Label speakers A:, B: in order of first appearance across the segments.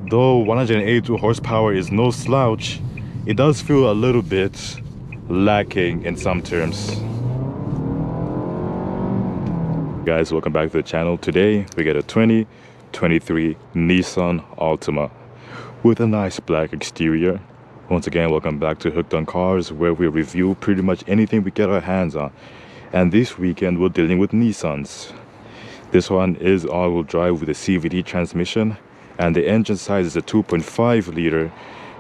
A: Though 182 horsepower is no slouch, it does feel a little bit lacking in some terms. Guys, welcome back to the channel. Today we get a 2023 Nissan Altima with a nice black exterior. Once again, welcome back to Hooked on Cars, where we review pretty much anything we get our hands on. And this weekend we're dealing with Nissans. This one is all-wheel drive with a CVT transmission, and the engine size is a 2.5 liter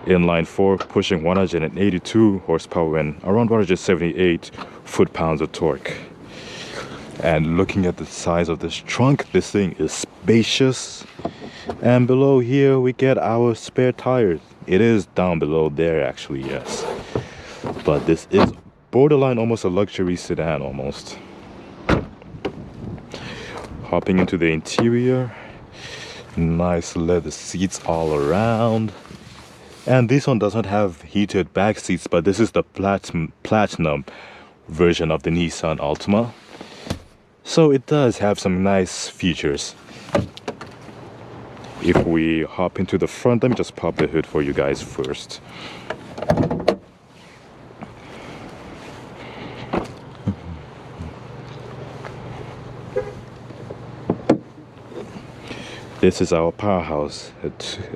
A: inline 4, pushing 182 horsepower and around 178 foot-pounds of torque. And looking at the size of this trunk, this thing is spacious. And below here we get our spare tires. It is down below there actually, yes. But this is borderline almost a luxury sedan almost. Hopping into the interior, nice leather seats all around. And this one does not have heated back seats, but this is the platinum version of the Nissan Altima. So it does have some nice features. If we hop into the front, let me just pop the hood for you guys first. This is our powerhouse,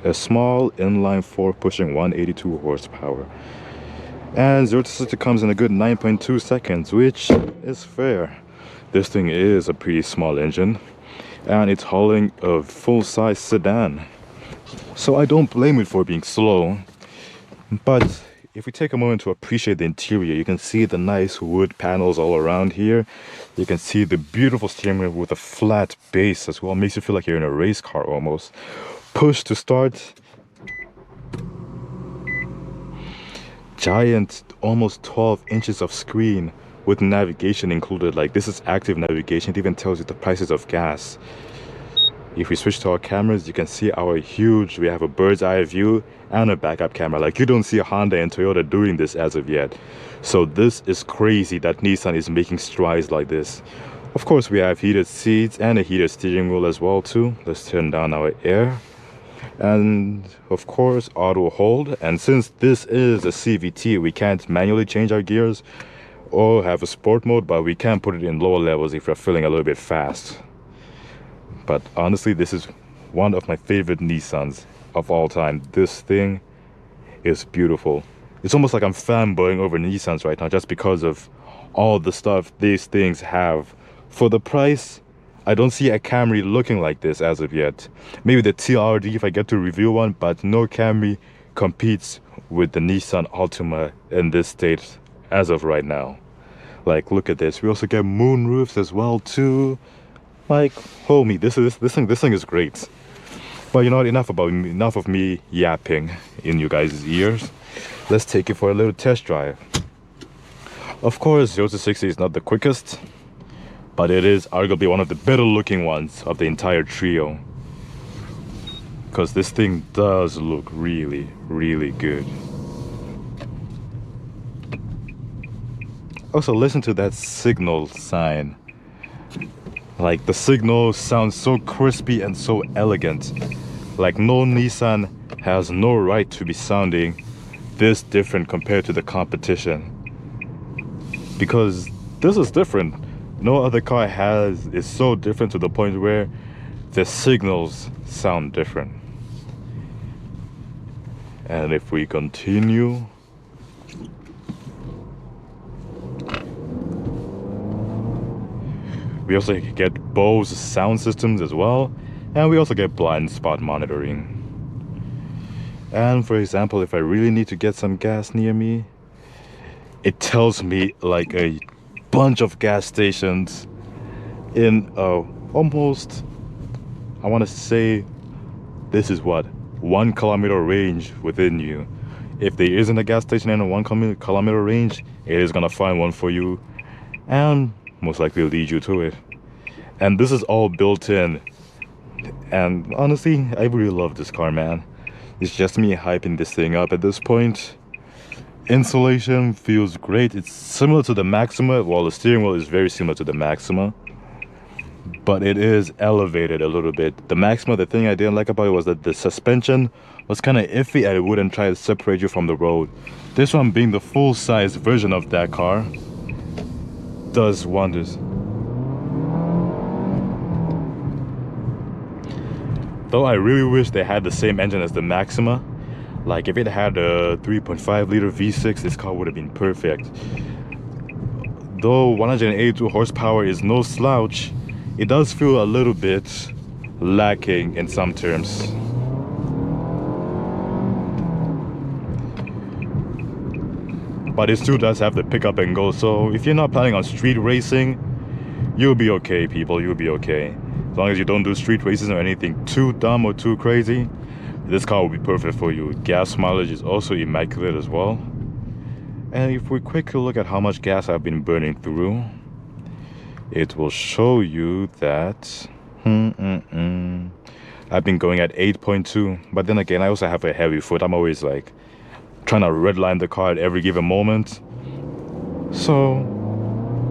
A: a small inline 4 pushing 182 horsepower. And 0 to 60 comes in a good 9.2 seconds, which is fair. This thing is a pretty small engine, and it's hauling a full-size sedan. So I don't blame it for being slow. But if we take a moment to appreciate the interior, you can see the nice wood panels all around here. You can see the beautiful steering wheel with a flat base as well. Makes you feel like you're in a race car almost. Push to start. Giant, almost 12 inches of screen with navigation included. Like, this is active navigation. It even tells you the prices of gas. If we switch to our cameras, you can see we have a bird's eye view and a backup camera. Like, you don't see a Honda and Toyota doing this as of yet. So this is crazy that Nissan is making strides like this. Of course, we have heated seats and a heated steering wheel as well too. Let's turn down our air. And of course, auto hold. And since this is a CVT, we can't manually change our gears or have a sport mode, but we can put it in lower levels if you're feeling a little bit fast. But honestly, this is one of my favorite Nissans of all time. This thing is beautiful. It's almost like I'm fanboying over Nissans right now just because of all the stuff these things have. For the price, I don't see a Camry looking like this as of yet. Maybe the TRD if I get to review one, but no Camry competes with the Nissan Altima in this state as of right now. Like, look at this. We also get moon roofs as well too. Like, homie, this thing is great. But you know what, enough of me yapping in you guys' ears. Let's take it for a little test drive. Of course, 0 to 60 is not the quickest, but it is arguably one of the better looking ones of the entire trio. Because this thing does look really, really good. Also, listen to that signal sign. Like, the signal sounds so crispy and so elegant. Like, no Nissan has no right to be sounding this different compared to the competition. Because this is different. No other car is so different to the point where the signals sound different. And if we continue, we also get Bose sound systems as well, and we also get blind spot monitoring. And for example, if I really need to get some gas near me, it tells me like a bunch of gas stations in almost, I want to say, this is what, 1 kilometer range within you. If there isn't a gas station in a 1 kilometer range, it is gonna find one for you and most likely lead you to it. And this is all built in. And honestly, I really love this car, man. It's just me hyping this thing up at this point. Insulation feels great. It's similar to the Maxima. Well, the steering wheel is very similar to the Maxima. but it is elevated a little bit. The Maxima, the thing I didn't like about it was that the suspension was kind of iffy and it wouldn't try to separate you from the road. This one, being the full-size version of that car, does wonders. Though I really wish they had the same engine as the Maxima. Like if it had a 3.5 liter V6, this car would have been perfect. Though 182 horsepower is no slouch, it does feel a little bit lacking in some terms. But it still does have the pickup and go, so if you're not planning on street racing, you'll be okay, people, you'll be okay. As long as you don't do street races or anything too dumb or too crazy, this car will be perfect for you. Gas mileage is also immaculate as well. And if we quickly look at how much gas I've been burning through, it will show you that I've been going at 8.2. But then again, I also have a heavy foot. I'm always like trying to redline the car at every given moment. So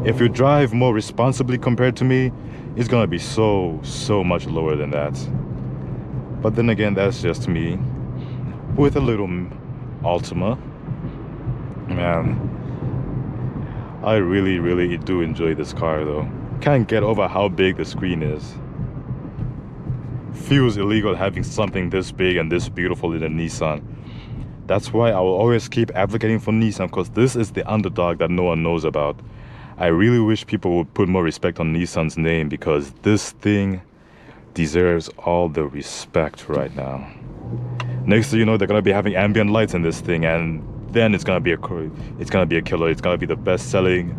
A: if you drive more responsibly compared to me, it's gonna be so much lower than that. But then again, that's just me with a little Altima. Man, I really do enjoy this car though. Can't get over how big the screen is. Feels illegal having something this big and this beautiful in a Nissan. That's why I will always keep advocating for Nissan, because this is the underdog that no one knows about. I really wish people would put more respect on Nissan's name, because this thing deserves all the respect right now. Next thing you know, they're gonna be having ambient lights in this thing, and then it's gonna be a killer. It's gonna be the best-selling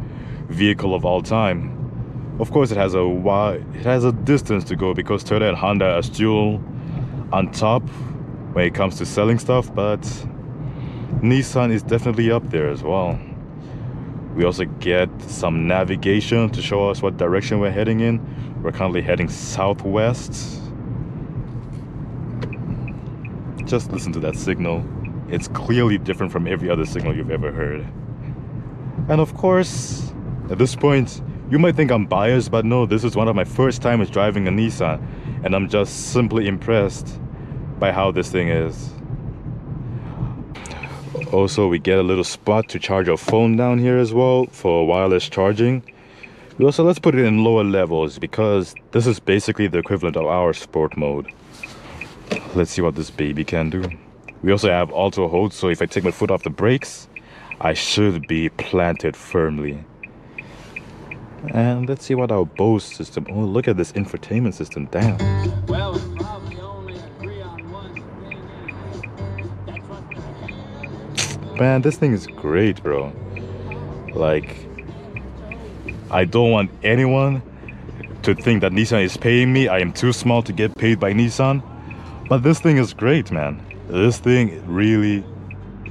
A: vehicle of all time. Of course, it has a distance to go, because Toyota and Honda are still on top when it comes to selling stuff, but Nissan is definitely up there as well. We also get some navigation to show us what direction we're heading in. We're currently heading southwest. Just listen to that signal. It's clearly different from every other signal you've ever heard. And of course, at this point, you might think I'm biased, but no, this is one of my first times driving a Nissan, and I'm just simply impressed by how this thing is. Also, we get a little spot to charge our phone down here as well for wireless charging. We also, let's put it in lower levels, because this is basically the equivalent of our sport mode. Let's see what this baby can do. We also have auto hold, so if I take my foot off the brakes, I should be planted firmly. And let's see what our Bose system. Oh, look at this infotainment system. Damn. Well, we probably only agree on one thing. Man, this thing is great, bro. Like, I don't want anyone to think that Nissan is paying me. I am too small to get paid by Nissan. But this thing is great, man. This thing really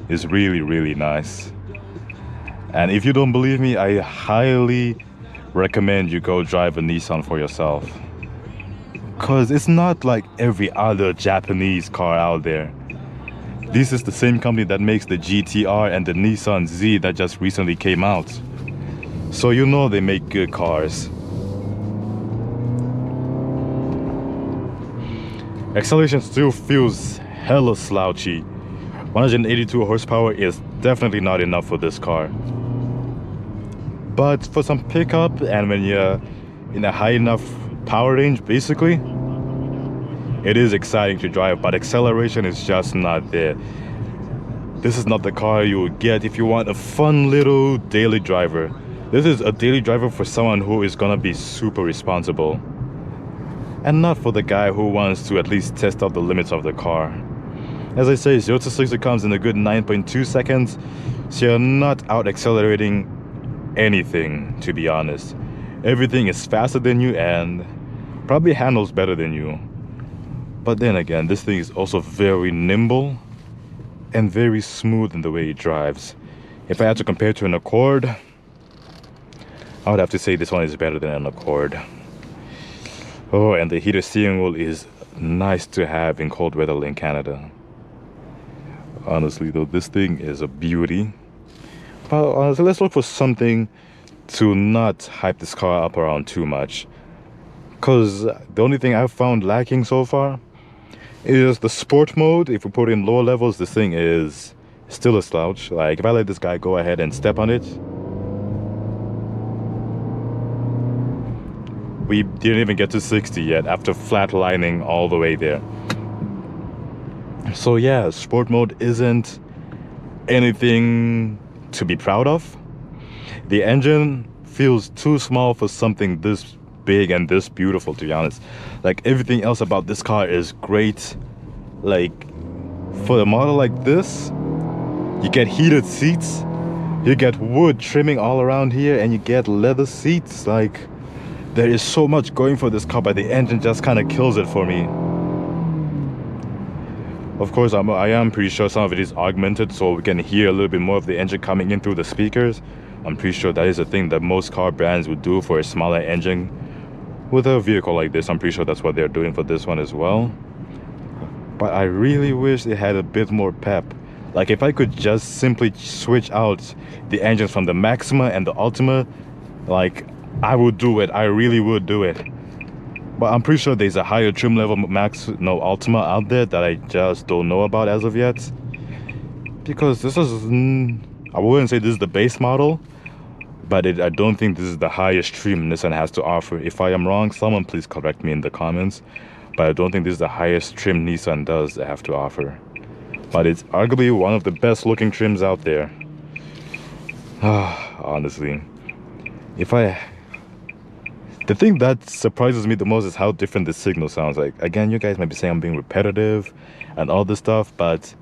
A: is really nice. And if you don't believe me, I highly recommend you go drive a Nissan for yourself, because it's not like every other Japanese car out there. This is the same company that makes the GTR and the Nissan Z that just recently came out, so you know they make good cars. Acceleration still feels hella slouchy. 182 horsepower is definitely not enough for this car. But for some pickup, and when you're in a high enough power range, basically, it is exciting to drive, but acceleration is just not there. This is not the car you would get if you want a fun little daily driver. This is a daily driver for someone who is gonna be super responsible, and not for the guy who wants to at least test out the limits of the car. As I say, 0 to 60 comes in a good 9.2 seconds, so you're not out accelerating anything, to be honest. Everything is faster than you and probably handles better than you. But then again, this thing is also very nimble and very smooth in the way it drives. If I had to compare to an Accord, I would have to say this one is better than an Accord. Oh, and the heated steering wheel is nice to have in cold weather in Canada. Honestly though, this thing is a beauty. But honestly, let's look for something to not hype this car up around too much. Because the only thing I've found lacking so far is the sport mode. If we put in lower levels, this thing is still a slouch. Like if I let this guy go ahead and step on it, we didn't even get to 60 yet after flatlining all the way there. So yeah, sport mode isn't anything to be proud of. The engine feels too small for something this big and this beautiful, to be honest. Like everything else about this car is great. Like for a model like this, you get heated seats, you get wood trimming all around here, and you get leather seats. Like there is so much going for this car, but the engine just kind of kills it for me. Of course, I am pretty sure some of it is augmented, so we can hear a little bit more of the engine coming in through the speakers. I'm pretty sure that is a thing that most car brands would do for a smaller engine with a vehicle like this. I'm pretty sure that's what they're doing for this one as well. But I really wish it had a bit more pep. Like if I could just simply switch out the engines from the Maxima and the Altima, like I would do it. I really would do it. But I'm pretty sure there's a higher trim level Altima out there that I just don't know about as of yet. Because this is, I wouldn't say this is the base model, but I don't think this is the highest trim Nissan has to offer. If I am wrong, someone please correct me in the comments. But I don't think this is the highest trim Nissan does have to offer. But it's arguably one of the best looking trims out there. Honestly. The thing that surprises me the most is how different the signal sounds. Like, again, you guys might be saying I'm being repetitive and all this stuff, but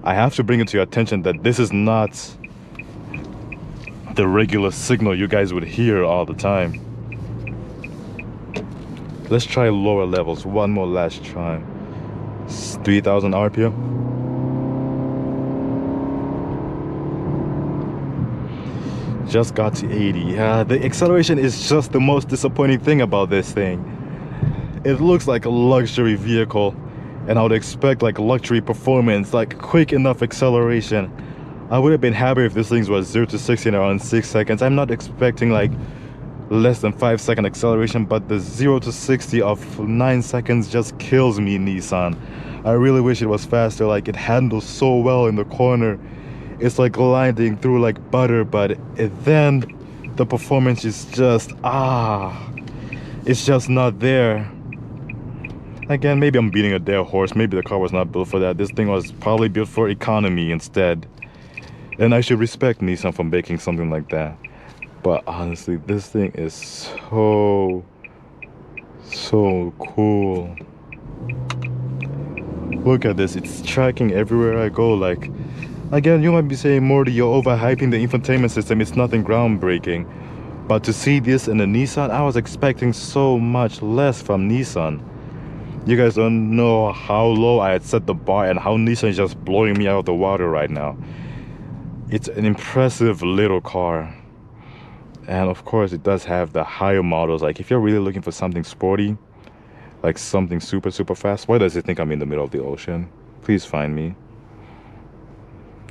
A: I have to bring it to your attention that this is not the regular signal you guys would hear all the time. Let's try lower levels one more last try. 3,000 RPM. Just got to 80. Yeah, the acceleration is just the most disappointing thing about this thing. It looks like a luxury vehicle, and I would expect like luxury performance, like quick enough acceleration. I would have been happy if this thing was 0 to 60 in around 6 seconds. I'm not expecting like less than 5-second acceleration, but the 0 to 60 of 9 seconds just kills me, Nissan. I really wish it was faster. Like it handles so well in the corner. It's like gliding through like butter, but then the performance is just it's just not there. Again, maybe I'm beating a dead horse. Maybe the car was not built for that. This thing was probably built for economy instead, and I should respect Nissan for making something like that. But honestly, this thing is so cool. Look at this. It's tracking everywhere I go. Like, again, you might be saying, Morty, you're overhyping the infotainment system. It's nothing groundbreaking. But to see this in a Nissan, I was expecting so much less from Nissan. You guys don't know how low I had set the bar and how Nissan is just blowing me out of the water right now. It's an impressive little car. And of course, it does have the higher models. Like if you're really looking for something sporty, like something super fast. Why does it think I'm in the middle of the ocean? Please find me.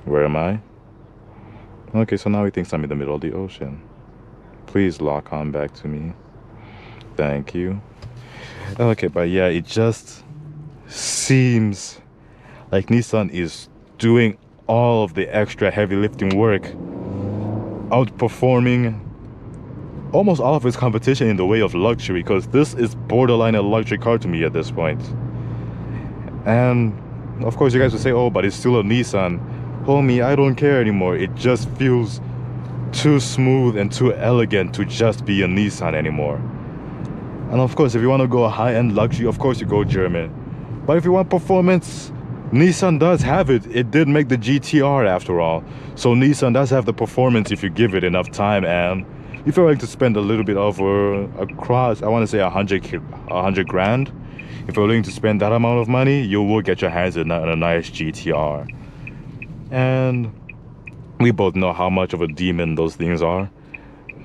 A: Where am I? Okay, so now he thinks I'm in the middle of the ocean. Please lock on back to me. Thank you. Okay, but yeah, it just seems like Nissan is doing all of the extra heavy lifting work, outperforming almost all of its competition in the way of luxury, because this is borderline a luxury car to me at this point. And of course you guys will say, oh, but it's still a Nissan. Homie, I don't care anymore. It just feels too smooth and too elegant to just be a Nissan anymore. And of course, if you want to go high-end luxury, of course you go German. But if you want performance, Nissan does have it. It did make the GTR after all. So Nissan does have the performance if you give it enough time, and if you're willing to spend a little bit over across, I want to say 100 grand. If you're willing to spend that amount of money, you will get your hands on a nice GTR. And we both know how much of a demon those things are.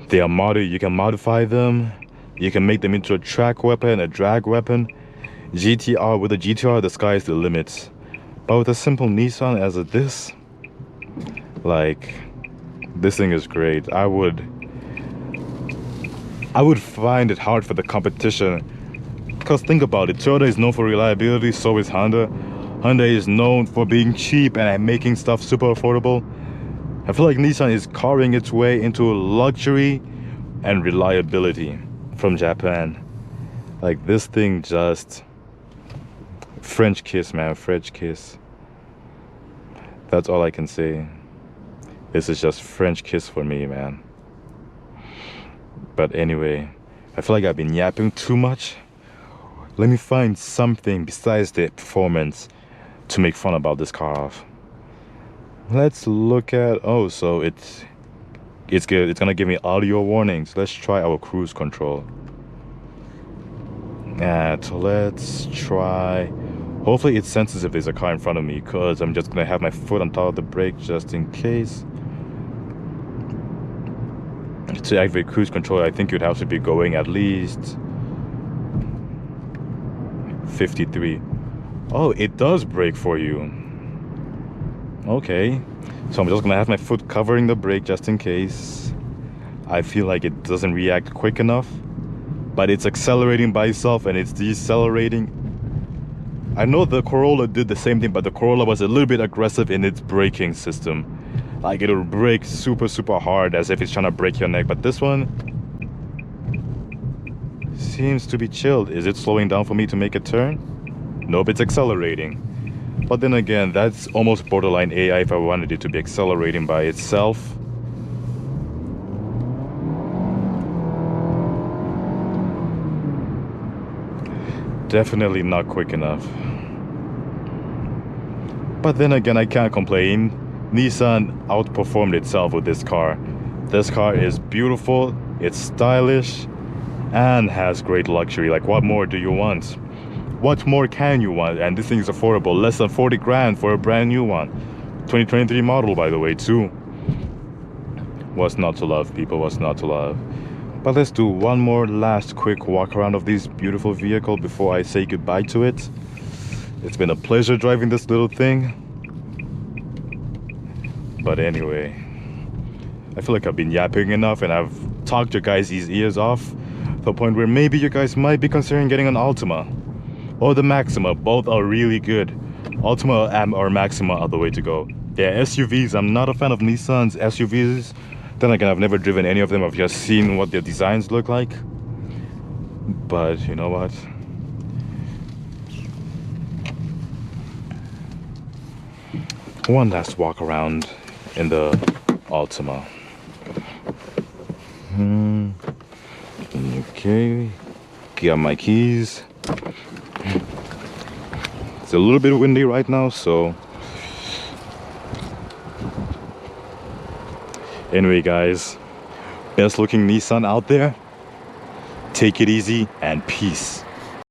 A: They are modded. You can modify them. You can make them into a track weapon, a drag weapon. GTR, with a GTR, the sky is the limit. But with a simple Nissan as a this, like, this thing is great. I would I would find it hard for the competition. Because think about it, Toyota is known for reliability, so is Honda. Honda is known for being cheap and making stuff super affordable. I feel like Nissan is carving its way into luxury and reliability from Japan. Like this thing just French kiss, man, French kiss. That's all I can say. This is just French kiss for me, man. But anyway, I feel like I've been yapping too much. Let me find something besides the performance to make fun about this car off. Let's look at, oh, so it's good. It's gonna give me audio warnings. Let's try our cruise control. And let's try, hopefully it senses if there's a car in front of me, because I'm just gonna have my foot on top of the brake just in case. To activate cruise control, I think you'd have to be going at least 53. Oh, it does brake for you. Okay, so I'm just gonna have my foot covering the brake just in case I feel like it doesn't react quick enough, but it's accelerating by itself and it's decelerating. I know the Corolla did the same thing, but the Corolla was a little bit aggressive in its braking system. Like it'll brake super hard as if it's trying to break your neck, but this one seems to be chilled. Is it slowing down for me to make a turn? Nope, it's accelerating. But then again, that's almost borderline AI if I wanted it to be accelerating by itself. Definitely not quick enough. But then again, I can't complain. Nissan outperformed itself with this car. This car is beautiful, it's stylish, and has great luxury. Like, what more do you want? What more can you want? And this thing is affordable, less than 40 grand for a brand new one. 2023 model, by the way, too. What's not to love, people? What's not to love? But let's do one more last quick walk around of this beautiful vehicle before I say goodbye to it. It's been a pleasure driving this little thing. But anyway, I feel like I've been yapping enough and I've talked your guys' ears off to the point where maybe you guys might be considering getting an Altima or the Maxima. Both are really good. Altima or Maxima are the way to go. Yeah, SUVs, I'm not a fan of Nissan's SUVs. Then again, I've never driven any of them. I've just seen what their designs look like. But you know what? One last walk around in the Altima. Okay, got my keys. It's a little bit windy right now, so anyway guys, best looking Nissan out there. Take it easy and peace.